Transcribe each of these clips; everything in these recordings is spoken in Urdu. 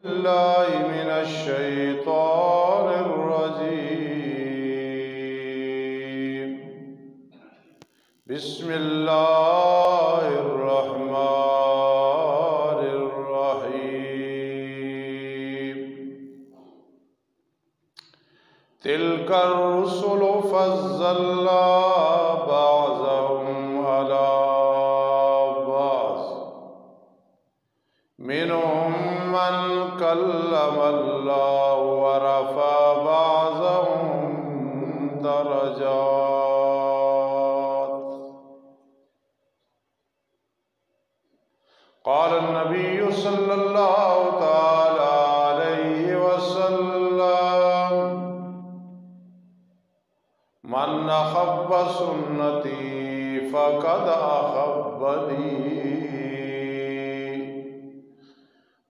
بالله من الشيطان الرجيم بسم الله الرحمن الرحيم تلك الرسل فضلنا بعضهم على بعض منهم من كلم الله ورفع بعضهم درجات قال النبي صلى الله تعالى عليه وسلم من أحب سنتي فقد أحبني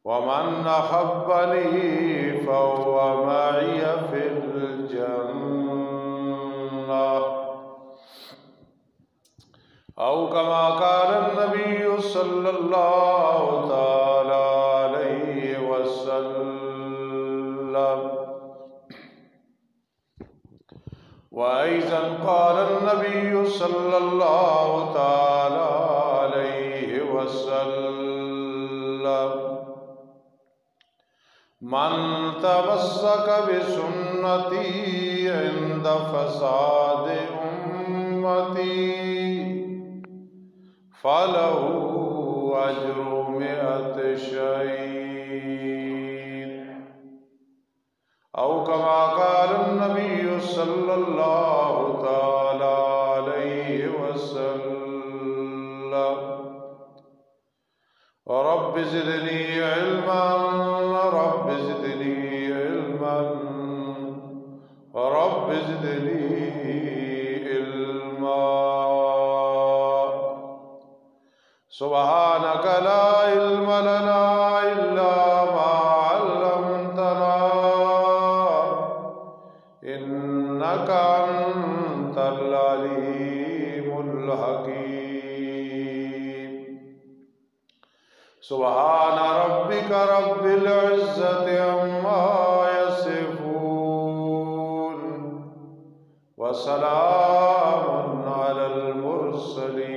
ومن أحبني فهو معي في الجنة أو كما قال النبي صلى الله تعالى عليه وسلم وأيضا قال النبي صلى الله تعالى عليه وسلم من تمسك بسنتي عند فساد أمتي فله أجر 100 شهيد أو كما قال النبي صلى الله تعالى عليه وسلم رب زدني علما رب زدني علما رب زدني علما سبحانك لا علم لنا إلا ما علمتنا إنك أنت العليم الحكيم سبحان ربك رب العزة عما يصفون وسلام على المرسلين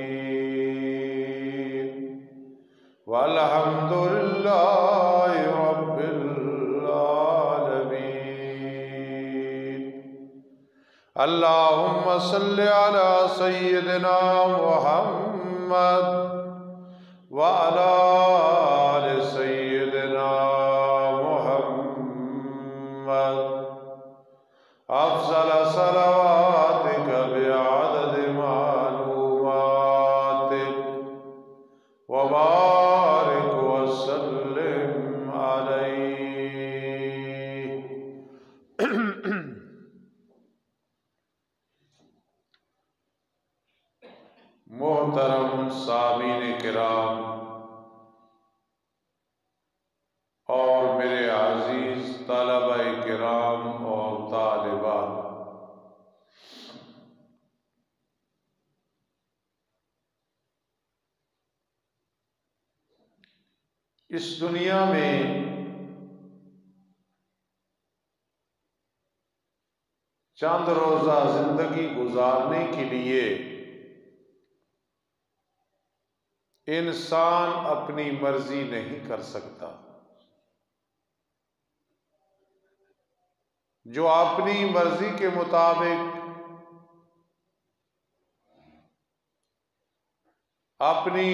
والحمد لله رب العالمين اللهم صل على سيدنا محمد وعلى آل سيدنا محمد أفضل صلواتك بعدد معلوماتك وبارك وسلم عليه محترم سامعین کرام اور میرے عزیز طلبہ کرام اور طالبات، اس دنیا میں چند روزہ زندگی گزارنے کے لیے انسان اپنی مرضی نہیں کر سکتا۔ جو اپنی مرضی کے مطابق اپنی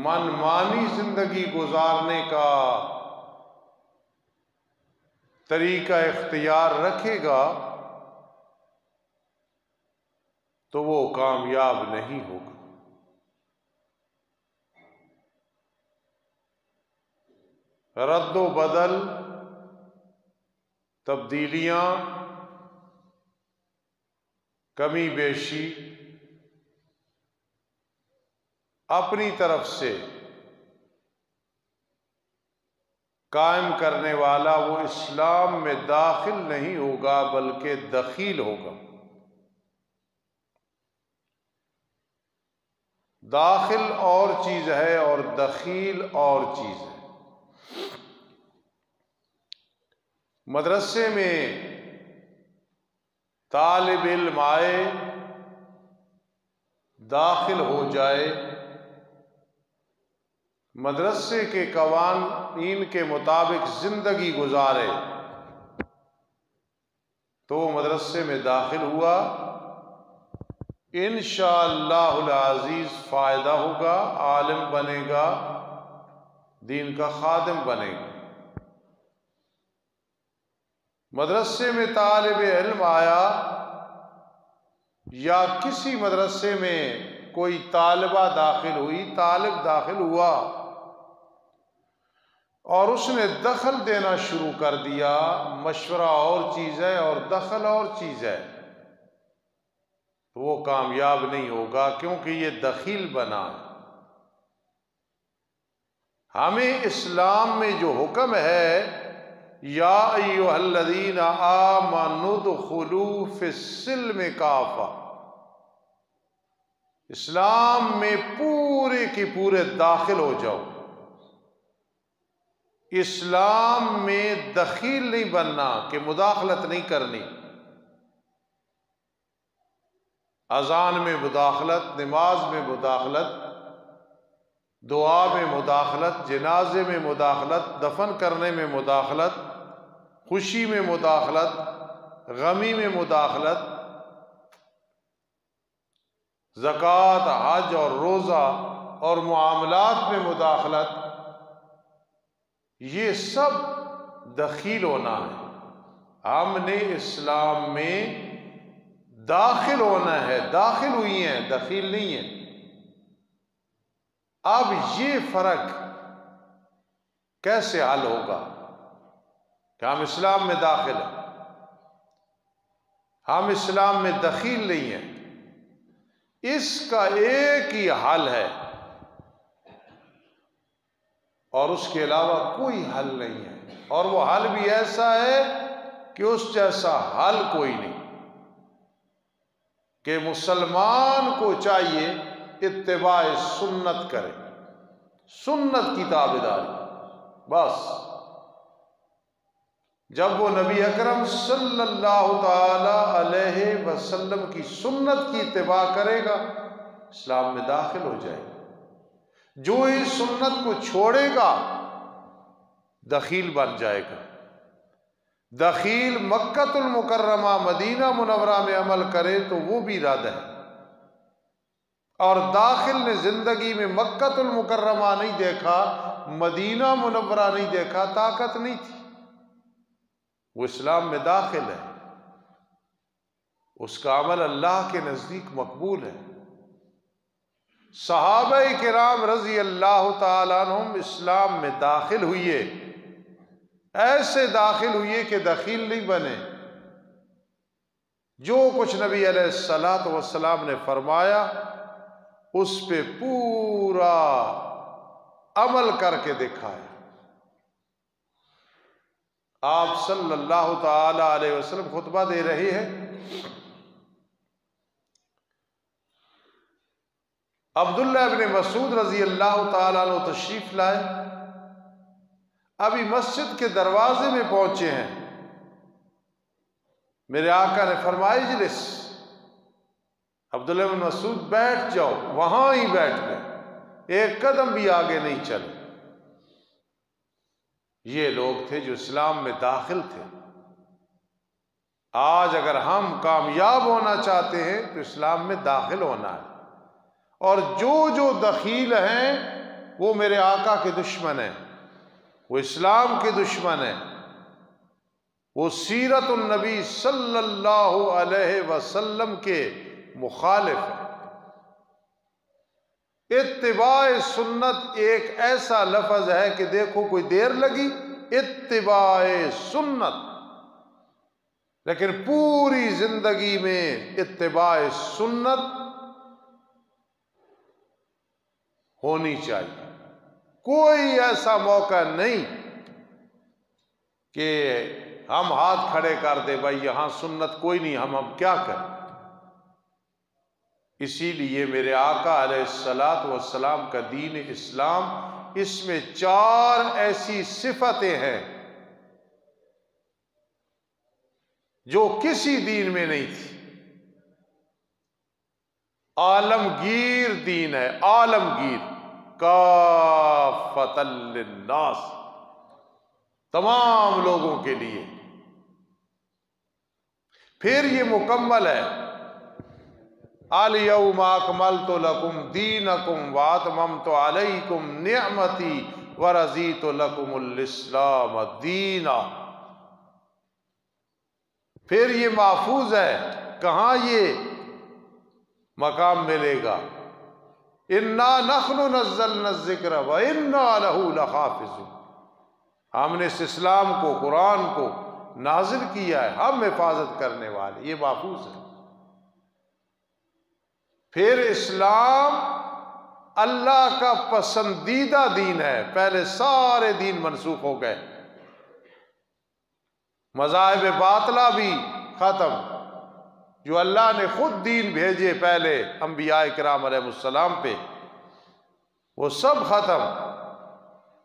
من مانی زندگی گزارنے کا طریقہ اختیار رکھے گا تو وہ کامیاب نہیں ہوگا۔ رد و بدل، تبدیلیاں، کمی بیشی اپنی طرف سے قائم کرنے والا وہ اسلام میں داخل نہیں ہوگا بلکہ دخیل ہوگا۔ داخل اور چیز ہے اور دخیل اور چیز ہے۔ مدرسے میں طالب علم آئے، داخل ہو جائے، مدرسے کے قوانین کے مطابق زندگی گزارے، تو وہ مدرسے میں داخل ہوا، انشاءاللہ العزیز فائدہ ہوگا، عالم بنے گا، دین کا خادم بنے گا۔ مدرسے میں طالب علم آیا یا کسی مدرسے میں کوئی طالبہ داخل ہوئی، طالب داخل ہوا اور اس نے دخل دینا شروع کر دیا، مشورہ اور چیز ہے اور دخل اور چیز ہے، تو وہ کامیاب نہیں ہوگا، کیونکہ یہ دخیل بنا ہے۔ ہمیں اسلام میں جو حکم ہے، یا ایھا الذین آمنوا ادخلوا فی السلم کافہ، اسلام میں پورے کے پورے داخل ہو جاؤ، اسلام میں دخیل نہیں بننا کہ مداخلت نہیں کرنی، اذان میں مداخلت، نماز میں مداخلت، دعا میں مداخلت، جنازے میں مداخلت، دفن کرنے میں مداخلت، خوشی میں مداخلت، غمی میں مداخلت، زکوٰۃ، حج اور روزہ اور معاملات میں مداخلت، یہ سب دخیل ہونا ہے۔ ہم نے اسلام میں داخل ہونا ہے، داخل ہوئی ہیں، دخیل نہیں ہے۔ اب یہ فرق کیسے حل ہوگا کہ ہم اسلام میں داخل ہیں، ہم اسلام میں دخیل نہیں ہیں؟ اس کا ایک ہی حل ہے اور اس کے علاوہ کوئی حل نہیں ہے، اور وہ حل بھی ایسا ہے کہ اس جیسا حل کوئی نہیں، کہ مسلمان کو چاہیے اتباع سنت کرے، سنت کی تابعداری، بس۔ جب وہ نبی اکرم صلی اللہ تعالی علیہ وسلم کی سنت کی اتباع کرے گا، اسلام میں داخل ہو جائے گا۔ جو اس سنت کو چھوڑے گا، دخیل بن جائے گا۔ دخیل مکۃ المکرمہ مدینہ منورہ میں عمل کرے تو وہ بھی رد ہے، اور داخل نے زندگی میں مکۃ المکرمہ نہیں دیکھا، مدینہ منورہ نہیں دیکھا، طاقت نہیں تھی، وہ اسلام میں داخل ہے، اس کا عمل اللہ کے نزدیک مقبول ہے۔ صحابہ کرام رضی اللہ تعالیٰ عنہم اسلام میں داخل ہوئے، ایسے داخل ہوئے کہ دخیل نہیں بنے، جو کچھ نبی علیہ الصلاۃ والسلام نے فرمایا اس پہ پورا عمل کر کے دکھایا۔ آپ صلی اللہ تعالی علیہ وسلم خطبہ دے رہے ہیں، عبداللہ ابن مسعود رضی اللہ تعالیٰ عنہ تشریف لائے، ابھی مسجد کے دروازے میں پہنچے ہیں، میرے آقا نے فرمایا اجلس، عبداللہ ابن مسعود بیٹھ جاؤ، وہاں ہی بیٹھ گئے، ایک قدم بھی آگے نہیں چلے۔ یہ لوگ تھے جو اسلام میں داخل تھے۔ آج اگر ہم کامیاب ہونا چاہتے ہیں تو اسلام میں داخل ہونا ہے، اور جو دخیل ہیں وہ میرے آقا کے دشمن ہیں، وہ اسلام کے دشمن ہیں، وہ سیرت النبی صلی اللہ علیہ وسلم کے مخالف ہیں۔ اتباع سنت ایک ایسا لفظ ہے کہ دیکھو کوئی دیر لگی، اتباع سنت، لیکن پوری زندگی میں اتباع سنت ہونی چاہیے۔ کوئی ایسا موقع نہیں کہ ہم ہاتھ کھڑے کر دیں بھائی یہاں سنت کوئی نہیں، ہم کیا کریں۔ اسی لیے میرے آقا علیہ الصلاۃ والسلام کا دین اسلام، اس میں 4 ایسی صفتیں ہیں جو کسی دین میں نہیں تھی. عالمگیر دین ہے، عالمگیر، کافۃ للناس، تمام لوگوں کے لیے. پھر یہ مکمل ہے. الیوم اکملت لکم دینکم واتممت علیکم نعمتی ورضیت لکم الاسلام دینا. پھر یہ محفوظ ہے. کہاں یہ مقام ملے گا؟ انا نحن نزلنا الذکر وانا لہ لحافظون. ہم نے اس اسلام کو، قرآن کو نازل کیا ہے، ہم حفاظت کرنے والے. یہ محفوظ ہے. پھر اسلام اللہ کا پسندیدہ دین ہے. پہلے سارے دین منسوخ ہو گئے، مذاہب باطلہ بھی ختم. جو اللہ نے خود دین بھیجے پہلے انبیاء کرام علیہ السلام پہ، وہ سب ختم.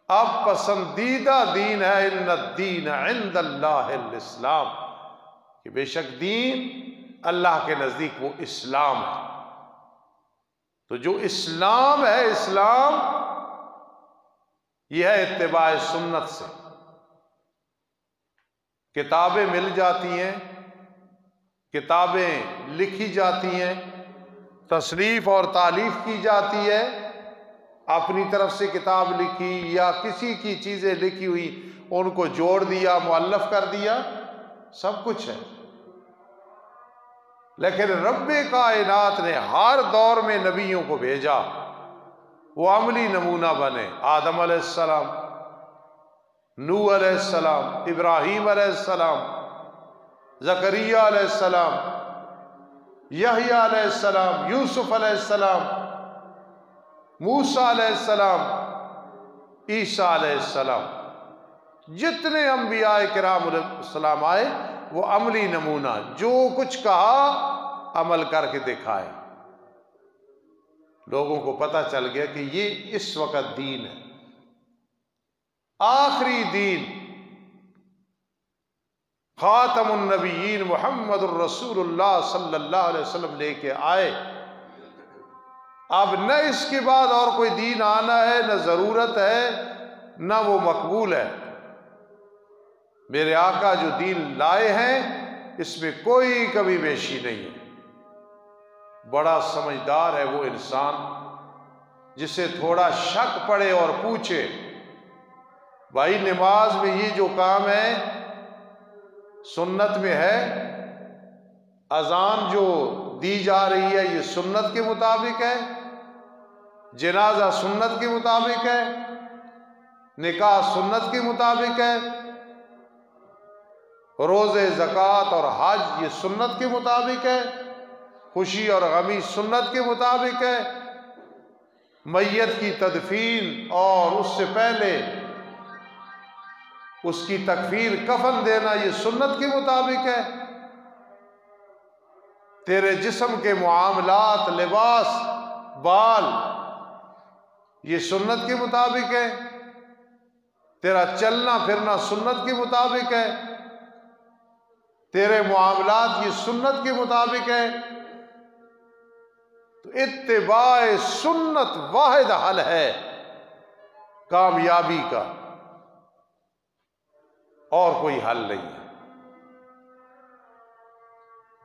اب پسندیدہ دین ہے ان الدین عند اللہ الاسلام، کہ بے شک دین اللہ کے نزدیک وہ اسلام ہے. تو جو اسلام ہے، اسلام یہ ہے اتباع سنت سے. کتابیں مل جاتی ہیں، کتابیں لکھی جاتی ہیں، تصنیف اور تالیف کی جاتی ہے. اپنی طرف سے کتاب لکھی یا کسی کی چیزیں لکھی ہوئی ان کو جوڑ دیا، مؤلف کر دیا، سب کچھ ہے. لیکن رب کائنات نے ہر دور میں نبیوں کو بھیجا، وہ عملی نمونہ بنے. آدم علیہ السلام، نوح علیہ السلام، ابراہیم علیہ السلام، زکریا علیہ السلام، یحییٰ علیہ السلام، یوسف علیہ السلام، موسیٰ علیہ السلام، عیسیٰ علیہ السلام. جتنے انبیاء کرام علیہ السلام آئے وہ عملی نمونہ، جو کچھ کہا عمل کر کے دکھائے. لوگوں کو پتہ چل گیا کہ یہ اس وقت دین ہے. آخری دین خاتم النبیین محمد الرسول اللہ صلی اللہ علیہ وسلم لے کے آئے. اب نہ اس کے بعد اور کوئی دین آنا ہے، نہ ضرورت ہے، نہ وہ مقبول ہے. میرے آقا جو دین لائے ہیں اس میں کوئی کمی بیشی نہیں ہے. بڑا سمجھدار ہے وہ انسان جسے تھوڑا شک پڑے اور پوچھے، بھائی نماز میں یہ جو کام ہے سنت میں ہے، اذان جو دی جا رہی ہے یہ سنت کے مطابق ہے، جنازہ سنت کے مطابق ہے، نکاح سنت کے مطابق ہے، روزے، زکوٰۃ اور حج یہ سنت کے مطابق ہے، خوشی اور غمی سنت کے مطابق ہے، میت کی تدفین اور اس سے پہلے اس کی تکفین، کفن دینا یہ سنت کے مطابق ہے. تیرے جسم کے معاملات، لباس، بال یہ سنت کے مطابق ہے. تیرا چلنا پھرنا سنت کے مطابق ہے. تیرے معاملات یہ سنت کے مطابق ہے. تو اتباع سنت واحد حل ہے کامیابی کا، اور کوئی حل نہیں ہے.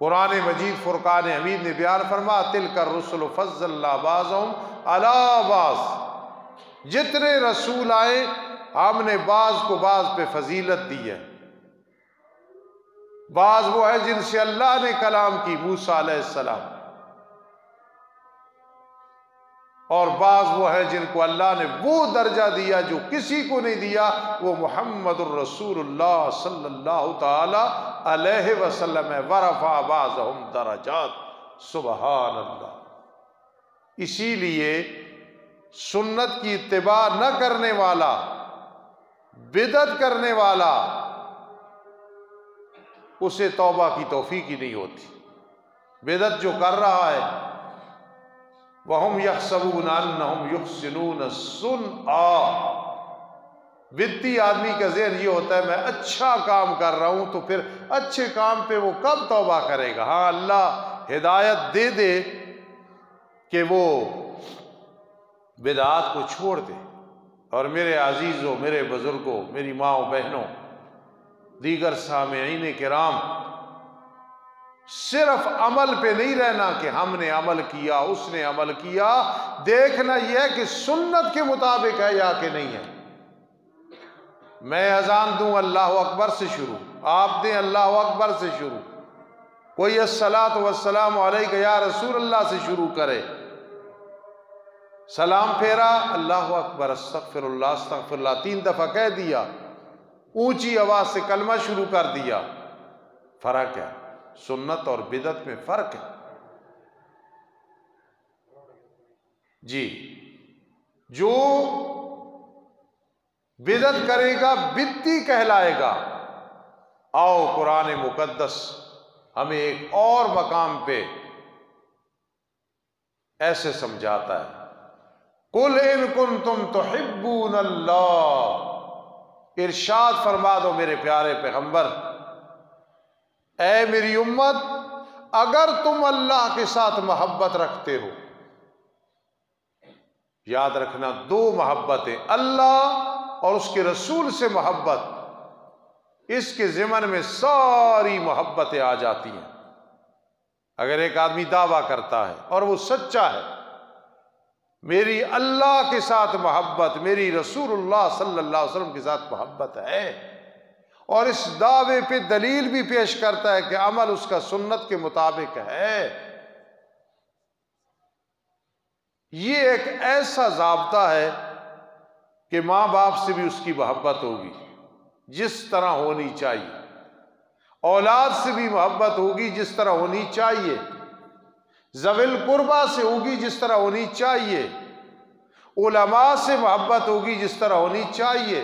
قرآن مجید فرقان حمید نے بیان فرما تلک الرسل فضلنا بعضهم علی بعض. جتنے رسول آئے ہم نے بعض کو بعض پہ فضیلت دی ہے. بعض وہ ہے جن سے اللہ نے کلام کی، موسیٰ علیہ السلام، اور بعض وہ ہے جن کو اللہ نے وہ درجہ دیا جو کسی کو نہیں دیا، وہ محمد الرسول اللہ صلی اللہ تعالی علیہ وسلم ہے. ورفع بعضهم درجات. سبحان اللہ. اسی لیے سنت کی اتباع نہ کرنے والا، بدعت کرنے والا، اسے توبہ کی توفیق ہی نہیں ہوتی. بدعت جو کر رہا ہے وَهُمْ يَحْسَبُونَ أَنَّهُمْ يُحْسِنُونَ صُنْعًا، بدتی آدمی کا ذہن یہ ہوتا ہے میں اچھا کام کر رہا ہوں تو پھر اچھے کام پہ وہ کب توبہ کرے گا؟ ہاں اللہ ہدایت دے دے کہ وہ بدعات کو چھوڑ دے۔ اور میرے عزیزوں، میرے بزرگوں، میری ماں و بہنوں، دیگر سامعین کرام، صرف عمل پہ نہیں رہنا کہ ہم نے عمل کیا، اس نے عمل کیا، دیکھنا یہ ہے کہ سنت کے مطابق ہے یا کہ نہیں ہے۔ میں اذان دوں اللہ اکبر سے شروع، آپ دیں اللہ اکبر سے شروع، کوئی الصلاۃ والسلام علیک یا رسول اللہ سے شروع کرے، سلام پھیرا اللہ اکبر استغفر اللہ 3 دفعہ کہہ دیا، اونچی آواز سے کلمہ شروع کر دیا۔ فرق ہے، سنت اور بدعت میں فرق ہے۔ جی، جو بدعت کرے گا بدعتی کہلائے گا۔ آؤ قرآن مقدس ہمیں ایک اور مقام پہ ایسے سمجھاتا ہے، قُلْ إِن كُنتُمْ تُحِبُّونَ اللَّهَ، ارشاد فرما دو میرے پیارے پیغمبر، اے میری امت، اگر تم اللہ کے ساتھ محبت رکھتے ہو، یاد رکھنا 2 محبتیں، اللہ اور اس کے رسول سے محبت، اس کے ضمن میں ساری محبتیں آ جاتی ہیں۔ اگر ایک آدمی دعویٰ کرتا ہے اور وہ سچا ہے، میری اللہ کے ساتھ محبت، میری رسول اللہ صلی اللہ علیہ وسلم کے ساتھ محبت ہے، اور اس دعوے پہ دلیل بھی پیش کرتا ہے کہ عمل اس کا سنت کے مطابق ہے، یہ ایک ایسا ضابطہ ہے کہ ماں باپ سے بھی اس کی محبت ہوگی جس طرح ہونی چاہیے، اولاد سے بھی محبت ہوگی جس طرح ہونی چاہیے، ذوی القربیٰ سے ہوگی جس طرح ہونی چاہیے، علماء سے محبت ہوگی جس طرح ہونی چاہیے،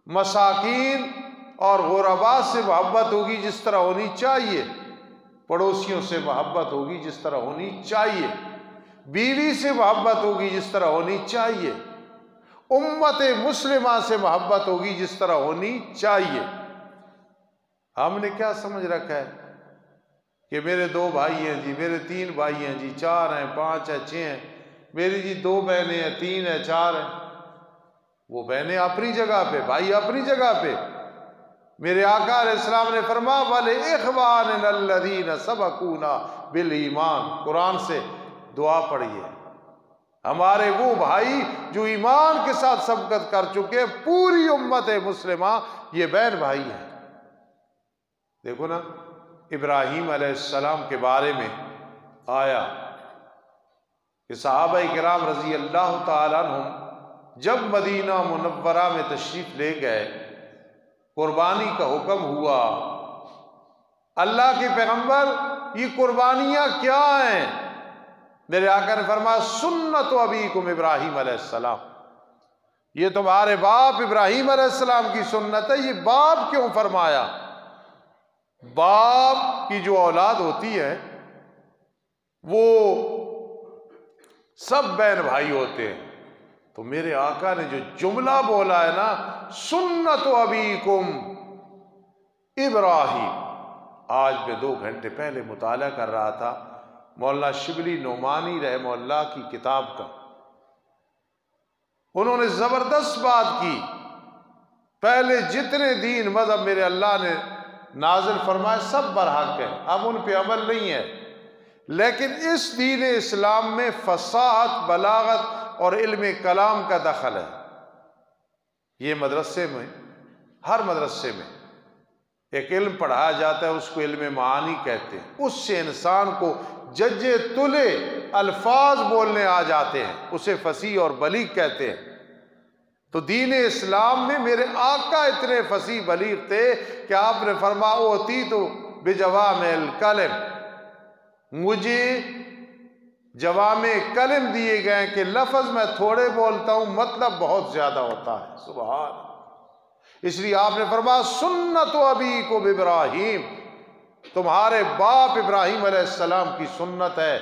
مساکین اور غرباء سے محبت ہوگی جس طرح ہونی چاہیے، پڑوسیوں سے محبت ہوگی جس طرح ہونی چاہیے، بیوی سے محبت ہوگی جس طرح ہونی چاہیے، امت مسلمہ سے محبت ہوگی جس طرح ہونی چاہیے۔ ہم نے کیا سمجھ رکھا ہے کہ میرے 2 بھائی ہیں جی، میرے 3 بھائی ہیں جی، 4 ہیں، 5 ہیں، 6 ہیں، میری جی 2 بہنیں ہیں، 3 ہیں، 4 ہیں۔ وہ بہنیں اپنی جگہ پہ، بھائی اپنی جگہ پہ۔ میرے آقا علیہ السلام نے فرمایا وَلِإِخْوَانِنَا الَّذِينَ سَبَقُونَا بِالْإِيمَانِ، قرآن سے دعا پڑھیے، ہمارے وہ بھائی جو ایمان کے ساتھ سبقت کر چکے، پوری امت مسلمہ یہ بہن بھائی ہیں۔ دیکھو نا، ابراہیم علیہ السلام کے بارے میں آیا کہ صحابہ کرام رضی اللہ تعالیٰ عنہم جب مدینہ منورہ میں تشریف لے گئے، قربانی کا حکم ہوا، اللہ کے پیغمبر یہ قربانیاں کیا ہیں؟ میرے آقا نے فرمایا سنت ابیکم ابراہیم علیہ السلام، یہ تمہارے باپ ابراہیم علیہ السلام کی سنت ہے۔ یہ باپ کیوں فرمایا؟ باپ کی جو اولاد ہوتی ہے وہ سب بہن بھائی ہوتے ہیں، تو میرے آقا نے جو جملہ بولا ہے نا، سنت ابیکم ابراہیم، آج میں 2 گھنٹے پہلے مطالعہ کر رہا تھا مولانا شبلی نعمانی رحمہ اللہ کی کتاب کا، انہوں نے زبردست بات کی۔ پہلے جتنے دین مذہب میرے اللہ نے نازل فرمائے سب برحق ہیں، اب ان پہ عمل نہیں ہے، لیکن اس دین اسلام میں فصاحت، بلاغت اور علم کلام کا دخل ہے۔ یہ مدرسے میں، ہر مدرسے میں ایک علم پڑھایا جاتا ہے، اس کو علم معانی کہتے ہیں، اس سے انسان کو ججے تلے الفاظ بولنے آ جاتے ہیں، اسے فصیح اور بلیغ کہتے ہیں۔ تو دین اسلام میں میرے آقا اتنے فصیح بلیغ تھے کہ آپ نے فرمایا اوتیت بجوامع الکلم، مجھے جوامع کلم دیے گئے کہ لفظ میں تھوڑے بولتا ہوں، مطلب بہت زیادہ ہوتا ہے۔ سبحان، اس لیے آپ نے فرمایا سنت ابیکم ابراہیم، تمہارے باپ ابراہیم علیہ السلام کی سنت ہے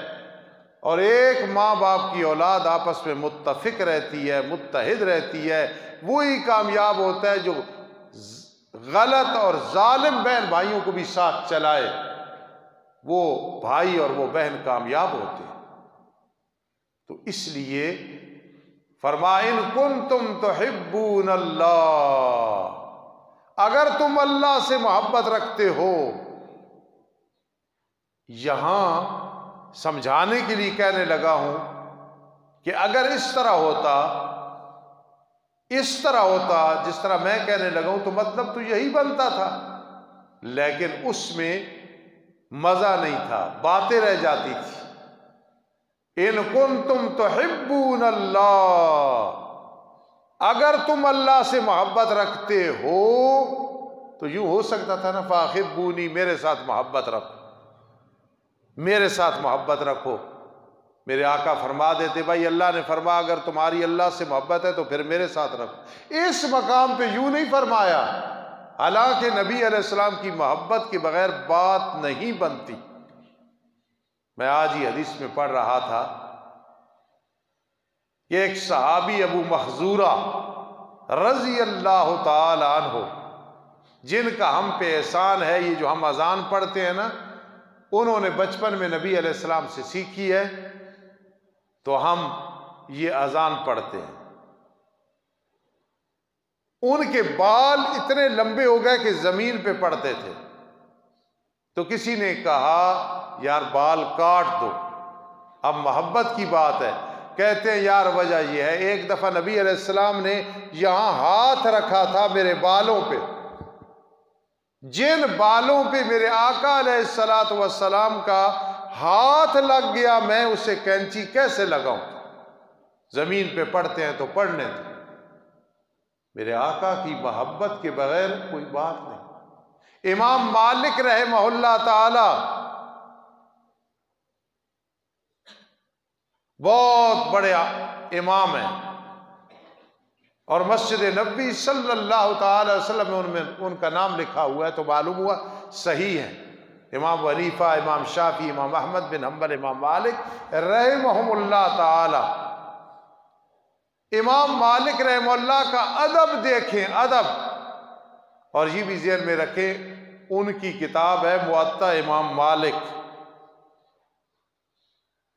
اور ایک ماں باپ کی اولاد آپس میں متفق رہتی ہے، متحد رہتی ہے، وہی کامیاب ہوتا ہے جو غلط اور ظالم بہن بھائیوں کو بھی ساتھ چلائے، وہ بھائی اور وہ بہن کامیاب ہوتے ہیں۔ تو اس لیے فرمایا ان کنتم تحبون اللہ، اگر تم اللہ سے محبت رکھتے ہو۔ یہاں سمجھانے کے لیے کہنے لگا ہوں کہ اگر اس طرح ہوتا جس طرح میں کہنے لگا ہوں تو مطلب تو یہی بنتا تھا، لیکن اس میں مزہ نہیں تھا، باتیں رہ جاتی تھی۔ ان کنتم تحبون اللہ، اگر تم اللہ سے محبت رکھتے ہو تو یوں ہو سکتا تھا نا، فاحبونی، میرے ساتھ محبت رکھو، میرے ساتھ محبت رکھو۔ میرے آقا فرما دیتے بھائی اللہ نے فرمایا اگر تمہاری اللہ سے محبت ہے تو پھر میرے ساتھ رکھو۔ اس مقام پہ یوں نہیں فرمایا، حالانکہ نبی علیہ السلام کی محبت کے بغیر بات نہیں بنتی۔ میں آج ہی حدیث میں پڑھ رہا تھا کہ ایک صحابی ابو محذورہ رضی اللہ تعالی عنہ، جن کا ہم پہ احسان ہے، یہ جو ہم اذان پڑھتے ہیں نا، انہوں نے بچپن میں نبی علیہ السلام سے سیکھی ہے تو ہم یہ اذان پڑھتے ہیں۔ ان کے بال اتنے لمبے ہو گئے کہ زمین پہ پڑتے تھے، تو کسی نے کہا یار بال کاٹ دو، اب محبت کی بات ہے۔ کہتے ہیں یار وجہ یہ ہے، ایک دفعہ نبی علیہ السلام نے یہاں ہاتھ رکھا تھا میرے بالوں پہ، جن بالوں پہ میرے آقا علیہ السلام کا ہاتھ لگ گیا، میں اسے کینچی کیسے لگاؤں؟ زمین پہ پڑتے ہیں تو پڑھنے دو۔ میرے آقا کی محبت کے بغیر کوئی بات نہیں۔ امام مالک رحمہ اللہ تعالی بہت بڑے امام ہیں، اور مسجد نبوی صلی اللہ تعالی وسلم میں ان کا نام لکھا ہوا ہے، تو معلوم ہوا صحیح ہے۔ امام حنیفہ، امام شافعی، امام احمد بن حنبل، امام مالک رحمہم اللہ تعالی۔ امام مالک رحمہ اللہ کا ادب دیکھیں، ادب، اور یہ بھی ذہن میں رکھیں ان کی کتاب ہے موطا امام مالک۔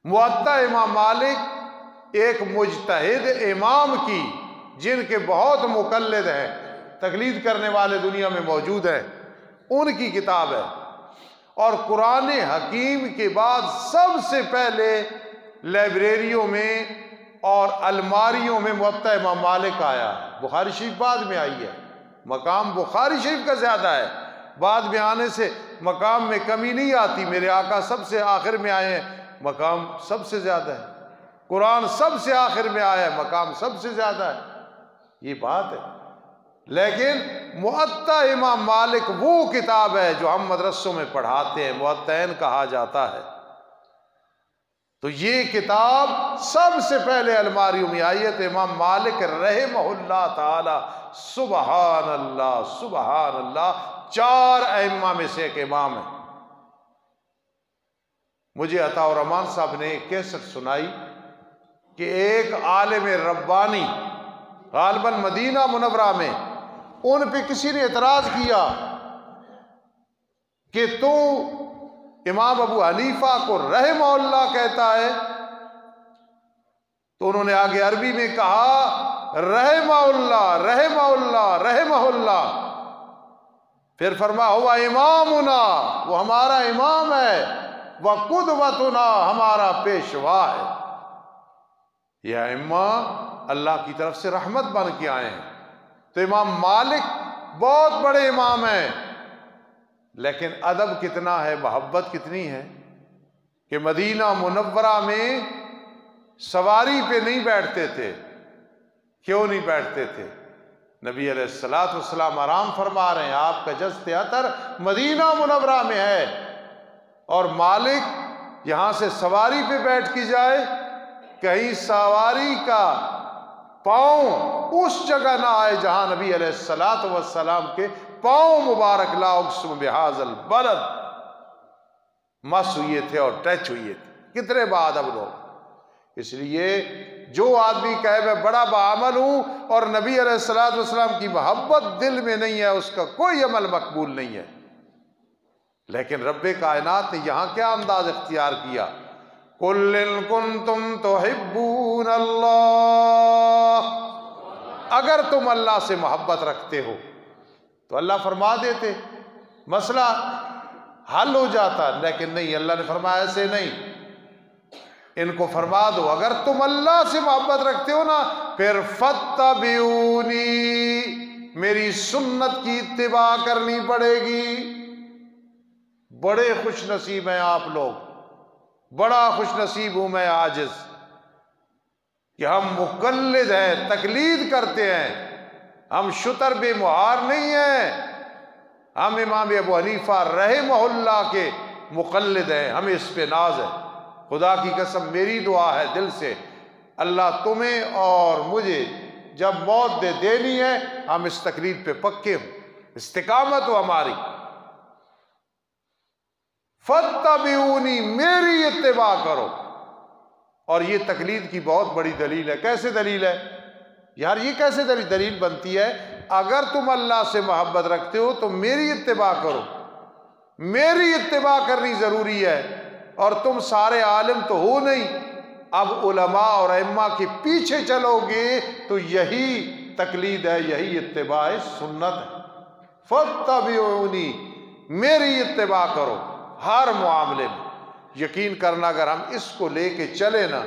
موطا امام مالک ایک مجتہد امام کی، جن کے بہت مقلد ہیں، تقلید کرنے والے دنیا میں موجود ہیں، ان کی کتاب ہے۔ اور قرآن حکیم کے بعد سب سے پہلے لائبریریوں میں اور الماریوں میں موطا امام مالک آیا ہے۔ بخاری شریف بعد میں آئی ہے، مقام بخاری شریف کا زیادہ ہے، بعد میں آنے سے مقام میں کمی نہیں آتی۔ میرے آقا سب سے آخر میں آئے ہیں، مقام سب سے زیادہ ہے۔ قرآن سب سے آخر میں آیا ہے، مقام سب سے زیادہ ہے، یہ بات ہے۔ لیکن موطا امام مالک وہ کتاب ہے جو ہم مدرسوں میں پڑھاتے ہیں، موطئین کہا جاتا ہے۔ تو یہ کتاب سب سے پہلے الماریوں میں آئی ہے، تو امام مالک رحمہ اللہ تعالی، سبحان اللہ سبحان اللہ، 4 ائمہ میں سے ایک امام ہے۔ مجھے عطا الرحمان صاحب نے ایک کیسٹ سنائی کہ ایک عالم ربانی غالباً مدینہ منورہ میں، ان پہ کسی نے اعتراض کیا کہ تو امام ابو حنیفہ کو رحمہ اللہ کہتا ہے، تو انہوں نے آگے عربی میں کہا رحمہ اللہ رحمہ اللہ رحمہ اللہ، پھر فرما ہوا امامنا، وہ ہمارا امام ہے، وقدوتنا، ہمارا پیشوا ہے۔ یہ ائمہ اللہ کی طرف سے رحمت بن کے آئے ہیں۔ تو امام مالک بہت بڑے امام ہیں، لیکن ادب کتنا ہے، محبت کتنی ہے کہ مدینہ منورہ میں سواری پہ نہیں بیٹھتے تھے۔ کیوں نہیں بیٹھتے تھے؟ نبی علیہ السلام آرام فرما رہے ہیں، آپ کا جست عطر مدینہ منورہ میں ہے، اور مالک یہاں سے سواری پہ بیٹھ کی جائے، کہیں سواری کا پاؤں اس جگہ نہ آئے جہاں نبی علیہ السلام کے پاؤں مبارک لا اقسم بہذا البلد مس ہوئے تھے اور ٹچ ہوئے تھے۔ کتنے باادب لوگ۔ اس لیے جو آدمی کہے میں بڑا بعمل ہوں اور نبی علیہ السلام کی محبت دل میں نہیں ہے، اس کا کوئی عمل مقبول نہیں ہے۔ لیکن رب کائنات نے یہاں کیا انداز اختیار کیا؟ قُلْ إِن كُنتُمْ تُحِبُّونَ اللَّهَ، اگر تم اللہ سے محبت رکھتے ہو تو اللہ فرما دیتے، مسئلہ حل ہو جاتا۔ لیکن نہیں، اللہ نے فرمایا ایسے نہیں، ان کو فرما دو اگر تم اللہ سے محبت رکھتے ہو نا، پھر فَاتَّبِعُونِي، میری سنت کی اتباع کرنی پڑے گی۔ بڑے خوش نصیب ہیں آپ لوگ، بڑا خوش نصیب ہوں میں عاجز کہ ہم مقلد ہیں، تقلید کرتے ہیں، ہم شتر بے مہار نہیں ہیں، ہم امام ابو حنیفہ رحمہ اللہ کے مقلد ہیں، ہمیں اس پہ ناز ہے۔ خدا کی قسم میری دعا ہے دل سے، اللہ تمہیں اور مجھے جب موت دینی ہے ہم اس تقلید پہ پکے ہوں، استقامت ہو ہماری۔ فَاتَّبِعُونِی، میری اتباع کرو۔ اور یہ تقلید کی بہت بڑی دلیل ہے۔ کیسے دلیل ہے یار؟ یہ کیسے دلیل بنتی ہے؟ اگر تم اللہ سے محبت رکھتے ہو تو میری اتباع کرو، میری اتباع کرنی ضروری ہے۔ اور تم سارے عالم تو ہو نہیں، اب علماء اور ائمہ کے پیچھے چلو گے تو یہی تقلید ہے، یہی اتباع سنت ہے۔ فَاتَّبِعُونِی، میری اتباع کرو ہر معاملے میں۔ یقین کرنا اگر ہم اس کو لے کے چلے نا،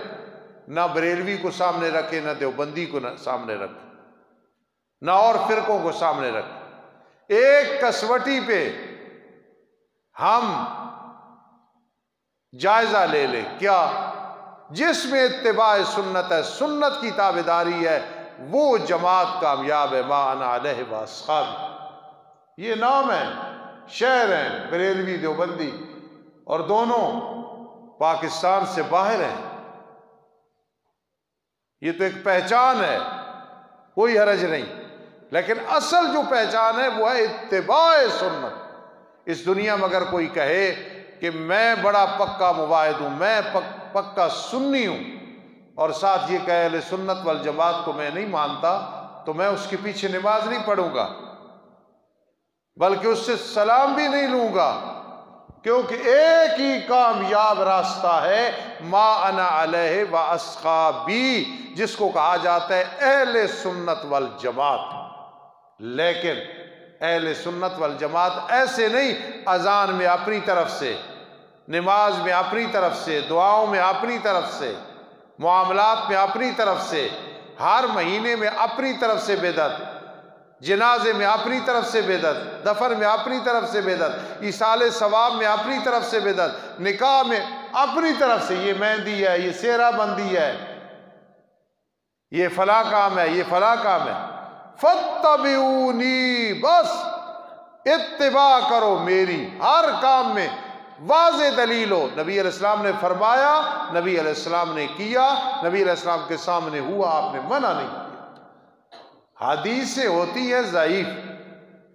نہ بریلوی کو سامنے رکھے، نہ دیوبندی کو سامنے رکھے، نہ اور فرقوں کو سامنے رکھے، ایک کسوٹی پہ ہم جائزہ لے لیں، کیا؟ جس میں اتباع سنت ہے، سنت کی تابعداری ہے، وہ جماعت کامیاب ہے۔ ما انا علیہ واصحابی، یہ نام ہے، شہر ہیں بریلوی دیوبندی، اور دونوں پاکستان سے باہر ہیں۔ یہ تو ایک پہچان ہے، کوئی حرج نہیں، لیکن اصل جو پہچان ہے وہ ہے اتباع سنت۔ اس دنیا میں اگر کوئی کہے کہ میں بڑا پکا مواحد ہوں، میں پکا سنی ہوں، اور ساتھ یہ کہے اہل سنت والجماعت کو میں نہیں مانتا، تو میں اس کے پیچھے نماز نہیں پڑھوں گا، بلکہ اس سے سلام بھی نہیں لوں گا، کیونکہ ایک ہی کامیاب راستہ ہے، ما انا علیہ واصحابی، جس کو کہا جاتا ہے اہل سنت والجماعت۔ لیکن اہل سنت والجماعت ایسے نہیں، اذان میں اپنی طرف سے، نماز میں اپنی طرف سے، دعاؤں میں اپنی طرف سے، معاملات میں اپنی طرف سے، ہر مہینے میں اپنی طرف سے بدعت، جنازے میں اپنی طرف سے بدعت، دفن میں اپنی طرف سے بدعت، ایصال ثواب میں اپنی طرف سے بدعت، نکاح میں اپنی طرف سے، یہ مہندی ہے، یہ سہرہ بندی ہے، یہ فلاں کام ہے، یہ فلاں کام ہے۔ فَاتَّبِعُونِی، بس اتباع کرو میری ہر کام میں، واضح دلیل ہو، نبی علیہ السلام نے فرمایا، نبی علیہ السلام نے کیا، نبی علیہ السلام کے سامنے ہوا، آپ نے منع نہیں کیا۔ حدیثیں ہوتی ہیں ضعیف،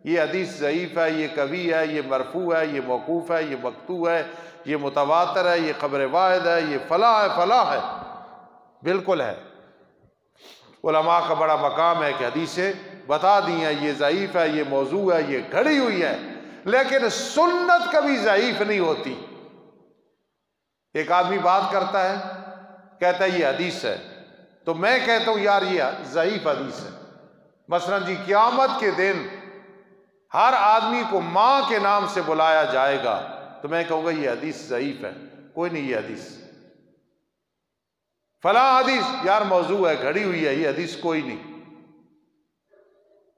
یہ حدیث ضعیف ہے، یہ کبھی ہے، یہ مرفوع ہے، یہ موقوف ہے، یہ مقطوع ہے، یہ متواتر ہے، یہ خبر واحد ہے، یہ فلاں ہے، فلاں ہے، بالکل ہے۔ علماء کا بڑا مقام ہے کہ حدیثیں بتا دی ہیں، یہ ضعیف ہے، یہ موضوع ہے، یہ گھڑی ہوئی ہے، لیکن سنت کبھی ضعیف نہیں ہوتی۔ ایک آدمی بات کرتا ہے، کہتا ہے یہ حدیث ہے، تو میں کہتا ہوں یار یہ ضعیف حدیث ہے۔ مثلا جی قیامت کے دن ہر آدمی کو ماں کے نام سے بلایا جائے گا، تو میں کہوں گا یہ حدیث ضعیف ہے، کوئی نہیں یہ حدیث، فلاں حدیث یار موضوع ہے، گھڑی ہوئی ہے، یہ حدیث کوئی نہیں۔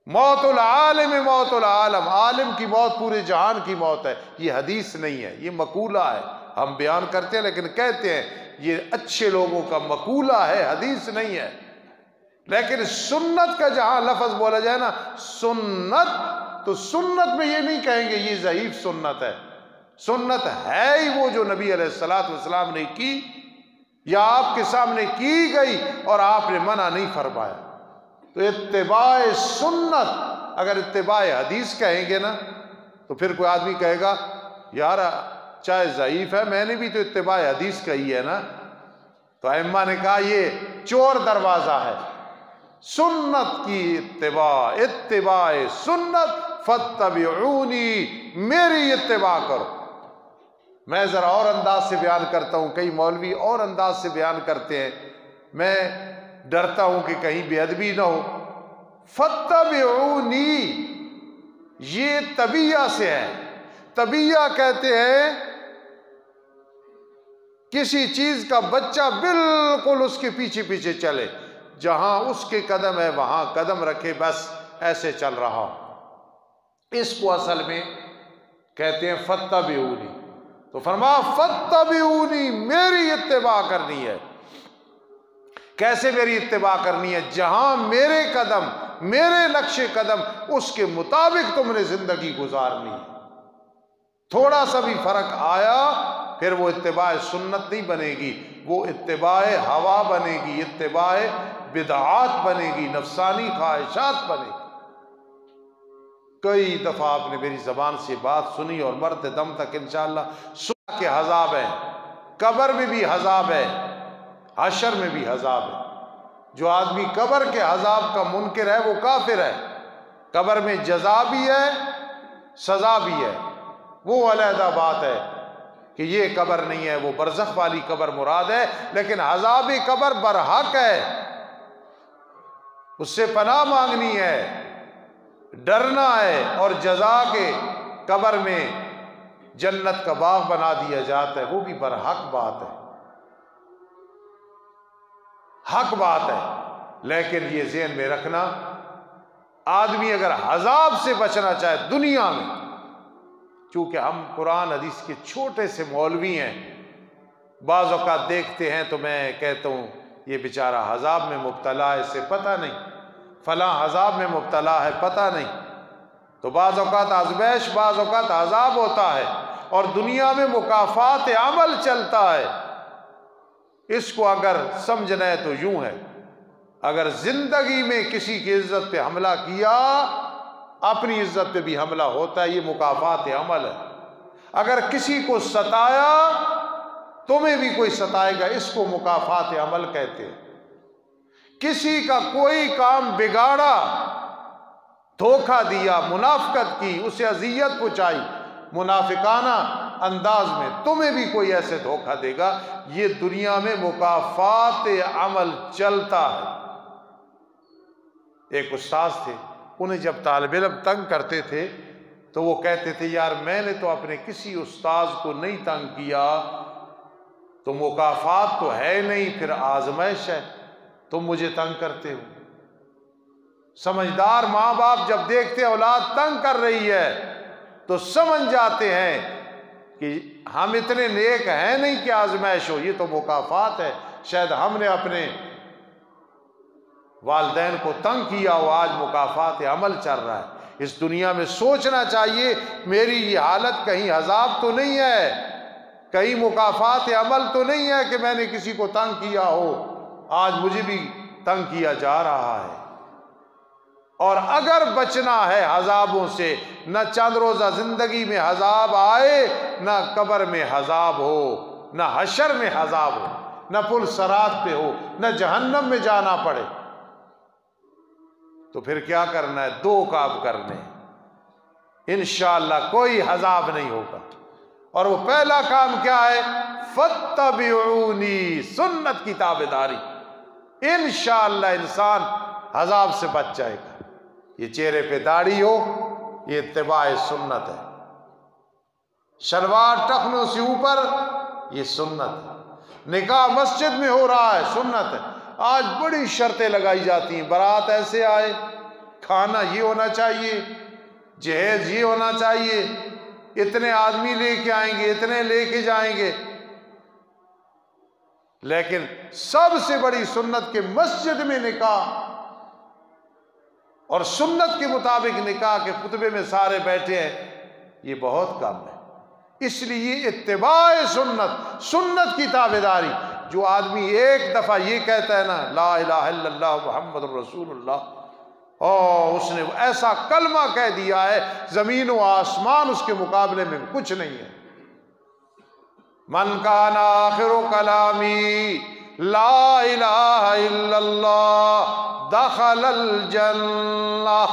موت العالم موت العالم، عالم کی موت پورے جہان کی موت ہے، یہ حدیث نہیں ہے، یہ مقولہ ہے، ہم بیان کرتے ہیں لیکن کہتے ہیں یہ اچھے لوگوں کا مقولہ ہے، حدیث نہیں ہے۔ لیکن سنت کا جہاں لفظ بولا جائے نا سنت، تو سنت میں یہ نہیں کہیں گے یہ ضعیف سنت ہے، سنت ہے ہی وہ جو نبی علیہ السلام نے کی یا آپ کے سامنے کی گئی اور آپ نے منع نہیں فرمایا۔ تو اتباع سنت، اگر اتباع حدیث کہیں گے نا تو پھر کوئی آدمی کہے گا یار چاہے ضعیف ہے، میں نے بھی تو اتباع حدیث کہی ہے نا۔ تو ائمہ نے کہا یہ چور دروازہ ہے، سنت کی اتباع، اتباع سنت، فاتبعونی، میری اتباع کرو۔ میں ذرا اور انداز سے بیان کرتا ہوں، کئی مولوی اور انداز سے بیان کرتے ہیں، میں ڈرتا ہوں کہ کہیں بے ادبی نہ ہو۔ فاتبعونی یہ طبیعہ سے ہے۔ طبیعہ کہتے ہیں کسی چیز کا بچہ بالکل اس کے پیچھے پیچھے چلے، جہاں اس کے قدم ہے وہاں قدم رکھے، بس ایسے چل رہا۔ اس کو اصل میں کہتے ہیں فاتبعونی۔ تو فرمایا فاتبعونی، میری اتباع کرنی ہے۔ کیسے میری اتباع کرنی ہے؟ جہاں میرے قدم، میرے نقش قدم، اس کے مطابق تم نے زندگی گزارنی ہے۔ تھوڑا سا بھی فرق آیا پھر وہ اتباع سنت نہیں بنے گی، وہ اتباع ہوا بنے گی، اتباع بدعات بنے گی، نفسانی خواہشات بنے گی۔ کئی دفعہ آپ نے میری زبان سے بات سنی اور مرتے دم تک انشاءاللہ سنا کہ عذاب ہے، قبر میں بھی عذاب ہے، حشر میں بھی عذاب ہے۔ جو آدمی قبر کے عذاب کا منکر ہے وہ کافر ہے۔ قبر میں جزا بھی ہے، سزا بھی ہے، وہ علیحدہ بات ہے کہ یہ قبر نہیں ہے، وہ برزخ والی قبر مراد ہے، لیکن عذاب قبر برحق ہے، اس سے پناہ مانگنی ہے، ڈرنا ہے، اور جزا کے قبر میں جنت کا باغ بنا دیا جاتا ہے، وہ بھی برحق بات ہے، حق بات ہے۔ لیکن یہ ذہن میں رکھنا، آدمی اگر عذاب سے بچنا چاہے دنیا میں، چونکہ ہم قرآن حدیث کے چھوٹے سے مولوی ہیں، بعض اوقات دیکھتے ہیں تو میں کہتا ہوں یہ بیچارہ عذاب میں مبتلا ہے، اسے پتہ نہیں، فلاں عذاب میں مبتلا ہے، پتہ نہیں۔ تو بعض اوقات آزمائش، بعض اوقات عذاب ہوتا ہے، اور دنیا میں مکافات عمل چلتا ہے۔ اس کو اگر سمجھنا ہے تو یوں ہے، اگر زندگی میں کسی کی عزت پہ حملہ کیا، اپنی عزت پہ بھی حملہ ہوتا ہے، یہ مکافات عمل ہے۔ اگر کسی کو ستایا، تمہیں بھی کوئی ستائے گا، اس کو مکافات عمل کہتے ہیں۔ کسی کا کوئی کام بگاڑا، دھوکہ دیا، منافقت کی، اسے اذیت پہنچائی منافقانہ انداز میں، تمہیں بھی کوئی ایسے دھوکہ دے گا، یہ دنیا میں مکافات عمل چلتا ہے۔ ایک استاذ تھے، انہیں جب طالب علم تنگ کرتے تھے تو وہ کہتے تھے یار میں نے تو اپنے کسی استاذ کو نہیں تنگ کیا، تو مکافات تو ہے نہیں، پھر آزمائش ہے، تم مجھے تنگ کرتے ہو۔ سمجھدار ماں باپ جب دیکھتے اولاد تنگ کر رہی ہے تو سمجھ جاتے ہیں کہ ہم اتنے نیک ہیں نہیں کہ آزمائش ہو، یہ تو مکافات ہے، شاید ہم نے اپنے والدین کو تنگ کیا ہو، آج مکافات عمل چل رہا ہے۔ اس دنیا میں سوچنا چاہیے میری یہ حالت کہیں عذاب تو نہیں ہے، کہیں مکافات عمل تو نہیں ہے کہ میں نے کسی کو تنگ کیا ہو، آج مجھے بھی تنگ کیا جا رہا ہے۔ اور اگر بچنا ہے عذابوں سے، نہ چند روزہ زندگی میں عذاب آئے، نہ قبر میں عذاب ہو، نہ حشر میں عذاب ہو، نہ پل صراط پہ ہو، نہ جہنم میں جانا پڑے، تو پھر کیا کرنا ہے؟ دو کام کرنے، انشاءاللہ کوئی عذاب نہیں ہوگا۔ اور وہ پہلا کام کیا ہے؟ فاتبعونی، سنت کی تابعداری، انشاءاللہ انسان عذاب سے بچ جائے گا۔ یہ چہرے پہ داڑھی ہو، یہ اتباع سنت ہے، شلوار ٹخنوں سے اوپر، یہ سنت ہے، نکاح مسجد میں ہو رہا ہے، سنت ہے۔ آج بڑی شرطیں لگائی جاتی ہیں، بارات ایسے آئے، کھانا یہ ہونا چاہیے، جہیز یہ ہونا چاہیے، اتنے آدمی لے کے آئیں گے، اتنے لے کے جائیں گے، لیکن سب سے بڑی سنت کے مسجد میں نکاح، اور سنت کے مطابق نکاح کے خطبے میں سارے بیٹھے ہیں، یہ بہت کم ہے۔ اس لیے اتباع سنت، سنت کی تابعداری، جو آدمی ایک دفعہ یہ کہتا ہے نا لا الہ الا اللہ محمد رسول اللہ، اور اس نے ایسا کلمہ کہہ دیا ہے زمین و آسمان اس کے مقابلے میں کچھ نہیں ہے۔ من کان آخر کلامی لا الہ الا اللہ دخل الجنہ،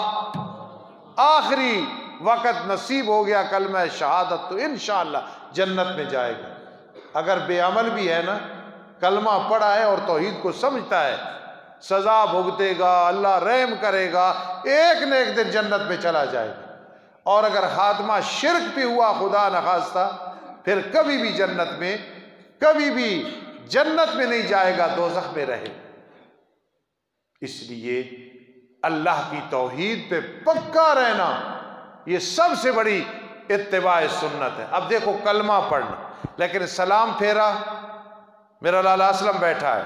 آخری وقت نصیب ہو گیا کلمہ شہادت تو انشاءاللہ جنت میں جائے گا۔ اگر بے عمل بھی ہے نا، کلمہ پڑھا ہے اور توحید کو سمجھتا ہے، سزا بھگتے گا، اللہ رحم کرے گا، ایک نہ ایک دن جنت میں چلا جائے گا۔ اور اگر خاتمہ شرک پہ ہوا خدا نخواستہ، پھر کبھی بھی جنت میں نہیں جائے گا، دوزخ میں رہے۔ اس لیے اللہ کی توحید پہ پکا رہنا یہ سب سے بڑی اتباع سنت ہے۔ اب دیکھو کلمہ پڑھنا، لیکن سلام پھیرا، میرا لالا اسلم بیٹھا ہے،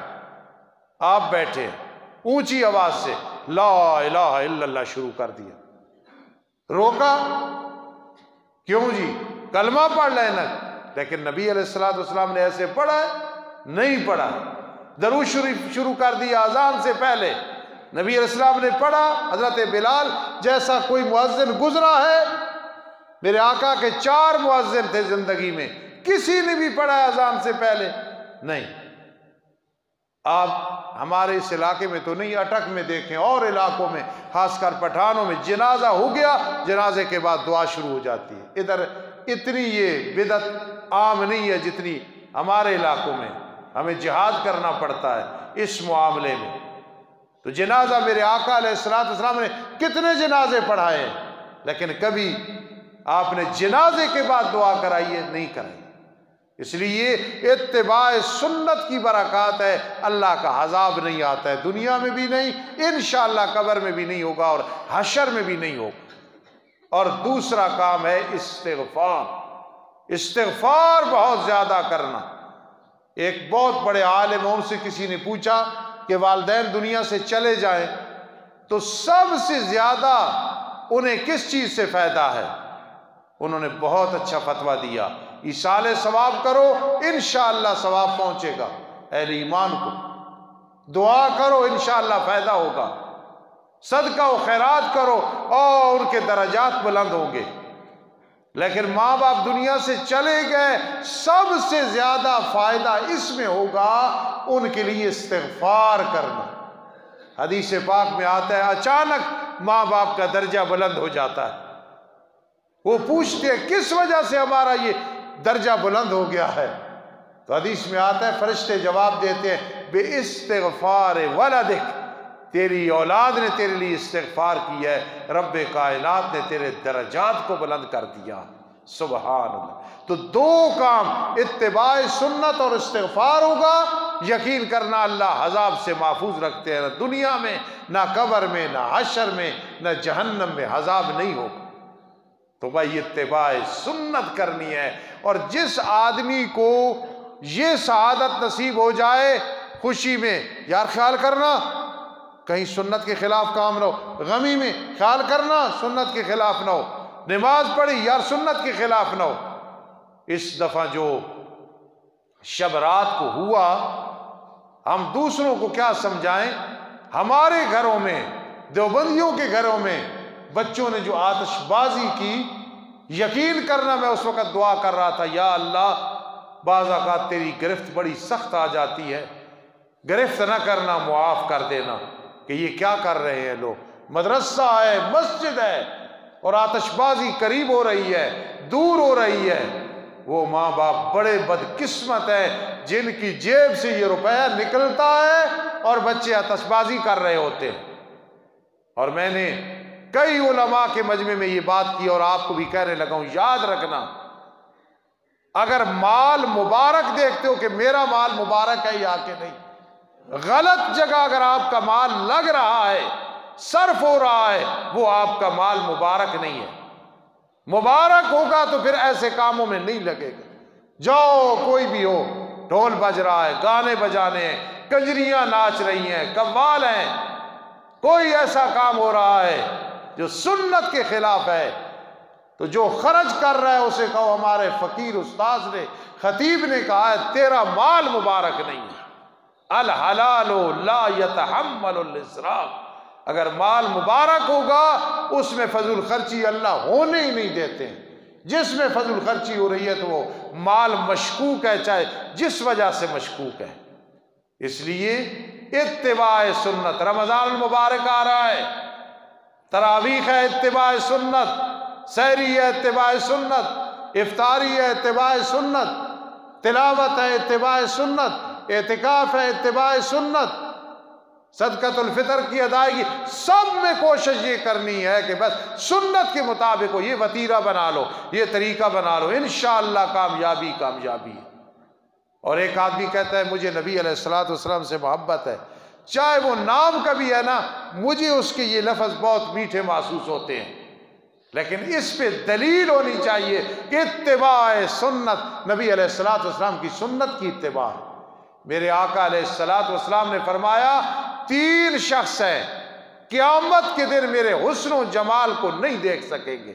آپ بیٹھے ہیں، اونچی آواز سے لا الہ الا اللہ شروع کر دیا، روکا کیوں جی؟ کلمہ پڑھ لینا۔ لیکن نبی علیہ السلام نے ایسے پڑھا ہے؟ نہیں پڑھا۔ درود شریف شروع کر دیا اذان سے پہلے، نبی علیہ السلام نے پڑھا؟ حضرت بلال جیسا کوئی مؤذن گزرا ہے، میرے آقا کے 4 مؤذن تھے زندگی میں، کسی نے بھی پڑھا ہے اذان سے پہلے؟ نہیں۔ آپ ہمارے اس علاقے میں تو نہیں، اٹک میں دیکھیں اور علاقوں میں، خاص کر پٹھانوں میں، جنازہ ہو گیا، جنازے کے بعد دعا شروع ہو جاتی ہے۔ ادھر اتنی یہ بدعت عام نہیں ہے جتنی ہمارے علاقوں میں، ہمیں جہاد کرنا پڑتا ہے اس معاملے میں۔ تو جنازہ میرے آقا علیہ السلام نے کتنے جنازے پڑھائے ہیں، لیکن کبھی آپ نے جنازے کے بعد دعا کرائی ہے؟ نہیں کرائی۔ اس لیے اتباع سنت کی برکات ہے، اللہ کا عذاب نہیں آتا ہے، دنیا میں بھی نہیں، انشاءاللہ قبر میں بھی نہیں ہوگا اور حشر میں بھی نہیں ہوگا۔ اور دوسرا کام ہے استغفار، استغفار بہت زیادہ کرنا۔ ایک بہت بڑے عالم، ان سے کسی نے پوچھا کہ والدین دنیا سے چلے جائیں تو سب سے زیادہ انہیں کس چیز سے فائدہ ہے؟ انہوں نے بہت اچھا فتویٰ دیا، ایصال ثواب کرو، انشاءاللہ ثواب پہنچے گا اہل ایمان کو، دعا کرو انشاءاللہ فائدہ ہوگا، صدقہ و خیرات کرو اور ان کے درجات بلند ہوں گے۔ لیکن ماں باپ دنیا سے چلے گئے، سب سے زیادہ فائدہ اس میں ہوگا ان کے لیے استغفار کرنا۔ حدیث پاک میں آتا ہے اچانک ماں باپ کا درجہ بلند ہو جاتا ہے، وہ پوچھتے ہیں کس وجہ سے ہمارا یہ درجہ بلند ہو گیا ہے؟ تو حدیث میں آتا ہے فرشتے جواب دیتے ہیں بے استغفار ولدک، تیری اولاد نے تیرے لیے استغفار کی ہے، رب کائنات نے تیرے درجات کو بلند کر دیا۔ سبحان اللہ۔ تو 2 کام، اتباع سنت اور استغفار ہوگا، یقین کرنا اللہ عذاب سے محفوظ رکھتے ہیں، نہ دنیا میں، نہ قبر میں، نہ حشر میں، نہ جہنم میں عذاب نہیں ہوگا۔ تو بھائی اتباع سنت کرنی ہے، اور جس آدمی کو یہ سعادت نصیب ہو جائے خوشی میں، یار خیال کرنا کہیں سنت کے خلاف کام نہ ہو، غمی میں خیال کرنا سنت کے خلاف نہ ہو، نماز پڑھی یار سنت کے خلاف نہ ہو۔ اس دفعہ جو شب رات کو ہوا، ہم دوسروں کو کیا سمجھائیں؟ ہمارے گھروں میں، دیوبندیوں کے گھروں میں بچوں نے جو آتش بازی کی، یقین کرنا میں اس وقت دعا کر رہا تھا، یا اللہ بعض اوقات تیری گرفت بڑی سخت آ جاتی ہے، گرفت نہ کرنا، معاف کر دینا کہ یہ کیا کر رہے ہیں لوگ، مدرسہ ہے، مسجد ہے، اور آتش بازی قریب ہو رہی ہے، دور ہو رہی ہے۔ وہ ماں باپ بڑے بدقسمت ہیں جن کی جیب سے یہ روپیہ نکلتا ہے اور بچے آتش بازی کر رہے ہوتے ہیں۔ اور میں نے کئی علماء کے مجمع میں یہ بات کی اور آپ کو بھی کہنے لگا ہوں، یاد رکھنا اگر مال مبارک دیکھتے ہو کہ میرا مال مبارک ہے یا کہ نہیں، غلط جگہ اگر آپ کا مال لگ رہا ہے، صرف ہو رہا ہے، وہ آپ کا مال مبارک نہیں ہے۔ مبارک ہوگا تو پھر ایسے کاموں میں نہیں لگے گا۔ جاؤ کوئی بھی ہو، ڈھول بج رہا ہے، گانے بجانے ہیں، کنجریاں ناچ رہی ہیں، قوال ہیں، کوئی ایسا کام ہو رہا ہے جو سنت کے خلاف ہے، تو جو خرچ کر رہا ہے اسے کہو ہمارے فقیر استاذ نے، خطیب نے کہا ہے تیرا مال مبارک نہیں ہے۔ الحلال لا يتحمل الاسراف، اگر مال مبارک ہوگا اس میں فضول خرچی اللہ ہونے ہی نہیں دیتے ہیں۔ جس میں فضل خرچی ہو رہی ہے تو وہ مال مشکوک ہے، چاہے جس وجہ سے مشکوک ہے۔ اس لیے اتباع سنت، رمضان المبارک آ رہا ہے، تراویح ہے اتباع سنت، سحری ہے اتباع سنت، افطاری ہے اتباع سنت، تلاوت ہے اتباع سنت، اعتکاف ہے اتباع سنت، صدقۃ الفطر کی ادائیگی، سب میں کوشش یہ کرنی ہے کہ بس سنت کے مطابق ہو۔ یہ وتیرہ بنا لو، یہ طریقہ بنا لو، انشاءاللہ کامیابی کامیابی ہے۔ اور ایک آدمی کہتا ہے مجھے نبی علیہ الصلوۃ والسلام سے محبت ہے، چاہے وہ نام کا بھی ہے نا، مجھے اس کے یہ لفظ بہت میٹھے محسوس ہوتے ہیں، لیکن اس پہ دلیل ہونی چاہیے کہ اتباع سنت، نبی علیہ الصلوۃ والسلام کی سنت کی اتباع۔ میرے آقا علیہ الصلوۃ والسلام نے فرمایا 3 شخص ہیں قیامت کے دن میرے حسن و جمال کو نہیں دیکھ سکیں گے،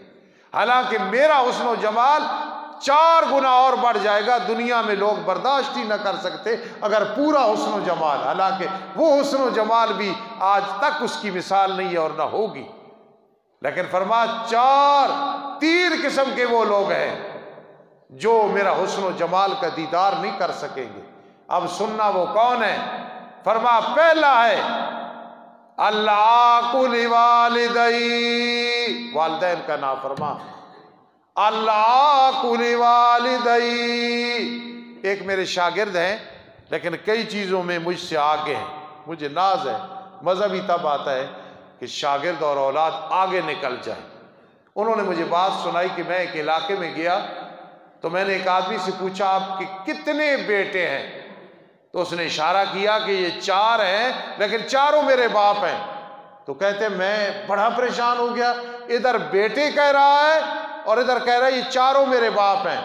حالانکہ میرا حسن و جمال 4 گنا اور بڑھ جائے گا، دنیا میں لوگ برداشت ہی نہ کر سکتے اگر پورا حسن و جمال، حالانکہ وہ حسن و جمال بھی آج تک اس کی مثال نہیں ہے اور نہ ہوگی، لیکن فرمایا 3 قسم کے وہ لوگ ہیں جو میرا حسن و جمال کا دیدار نہیں کر سکیں گے۔ اب سننا وہ کون ہے؟ فرمایا پہلا ہے العاق لوالدی، والدین کا نافرمان، العاق لوالدی۔ ایک میرے شاگرد ہیں لیکن کئی چیزوں میں مجھ سے آگے ہیں، مجھے ناز ہے، مذہب ہی تب آتا ہے کہ شاگرد اور اولاد آگے نکل جائے۔ انہوں نے مجھے بات سنائی کہ میں ایک علاقے میں گیا تو میں نے ایک آدمی سے پوچھا آپ کے کتنے بیٹے ہیں؟ تو اس نے اشارہ کیا کہ یہ 4 ہیں لیکن چاروں میرے باپ ہیں۔ تو کہتے میں بڑا پریشان ہو گیا، ادھر بیٹے کہہ رہا ہے اور ادھر کہہ رہا ہے یہ چاروں میرے باپ ہیں۔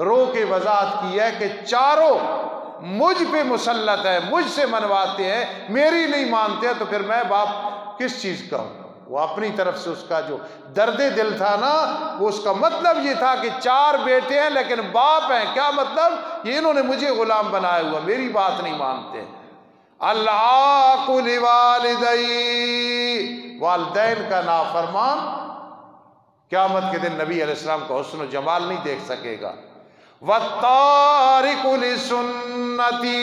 رو کے وضاحت کی ہے کہ چاروں مجھ پہ مسلط ہے، مجھ سے منواتے ہیں، میری نہیں مانتے ہیں، تو پھر میں باپ کس چیز کا ہوں؟ وہ اپنی طرف سے اس کا جو درد دل تھا نا، وہ اس کا مطلب یہ تھا کہ 4 بیٹے ہیں لیکن باپ ہیں، کیا مطلب؟ یہ انہوں نے مجھے غلام بنایا ہوا، میری بات نہیں مانتے۔ العاق لوالدی، والدین کا نافرمان قیامت کے دن نبی علیہ السلام کا حسن و جمال نہیں دیکھ سکے گا۔ والتارک لسنتی،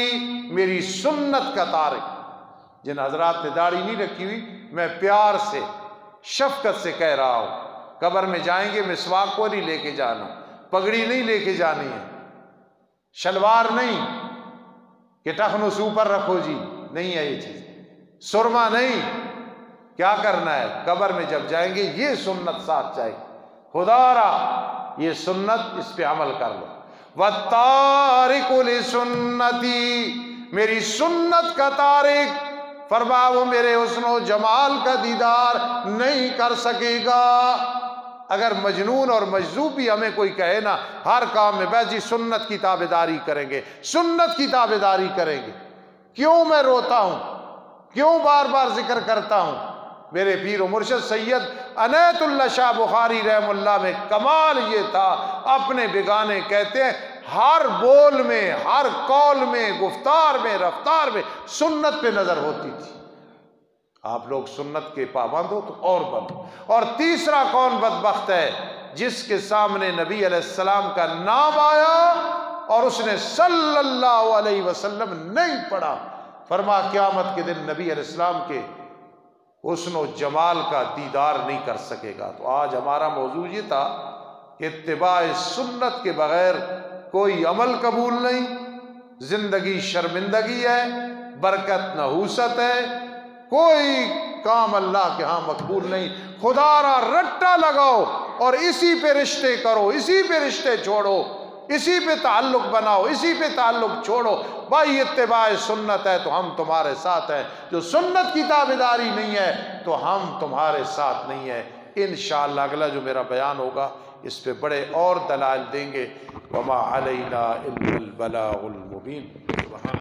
میری سنت کا تارک۔ جن حضرات نے داڑھی نہیں رکھی ہوئی، میں پیار سے شفقت سے کہہ رہا ہوں، قبر میں جائیں گے مسواک کو نہیں لے کے جانا، پگڑی نہیں لے کے جانی ہے، شلوار نہیں کہ ٹخنوں سے اوپر رکھو جی، نہیں ہے یہ چیز، سرما نہیں، کیا کرنا ہے قبر میں جب جائیں گے یہ سنت ساتھ چاہیے، خدا را یہ سنت، اس پہ عمل کر لو۔ وَالتَّارِقُ لِسُنَّتِي، میری سنت کا تارک، فرمایا وہ میرے حسن و جمال کا دیدار نہیں کر سکے گا۔ اگر مجنون اور مجذوب بھی ہمیں کوئی کہے نا ہر کام میں بس جی سنت کی تابعداری کریں گے، سنت کی تابعداری کریں گے، کیوں میں روتا ہوں، کیوں بار بار ذکر کرتا ہوں؟ میرے پیر و مرشد سید عنایت اللہ شاہ بخاری رحم اللہ میں کمال یہ تھا، اپنے بیگانے کہتے ہیں ہر بول میں، ہر قول میں، گفتار میں، رفتار میں سنت پہ نظر ہوتی تھی۔ آپ لوگ سنت کے پابند ہو تو اور بنو۔ اور تیسرا کون بدبخت ہے؟ جس کے سامنے نبی علیہ السلام کا نام آیا اور اس نے صلی اللہ علیہ وسلم نہیں پڑھا، فرما قیامت کے دن نبی علیہ السلام کے حسن و جمال کا دیدار نہیں کر سکے گا۔ تو آج ہمارا موضوع یہ تھا کہ اتباع سنت کے بغیر کوئی عمل قبول نہیں، زندگی شرمندگی ہے، برکت نحوست ہے، کوئی کام اللہ کے ہاں مقبول نہیں۔ خدا را رٹا لگاؤ اور اسی پہ رشتے کرو، اسی پہ رشتے چھوڑو، اسی پہ تعلق بناؤ، اسی پہ تعلق چھوڑو۔ بھائی اتباع سنت ہے تو ہم تمہارے ساتھ ہیں، جو سنت کی تابعداری نہیں ہے تو ہم تمہارے ساتھ نہیں ہیں۔ انشاءاللہ اگلا جو میرا بیان ہوگا اس پہ بڑے اور دلائل دیں گے۔ وما علینا الا البلاغ المبین۔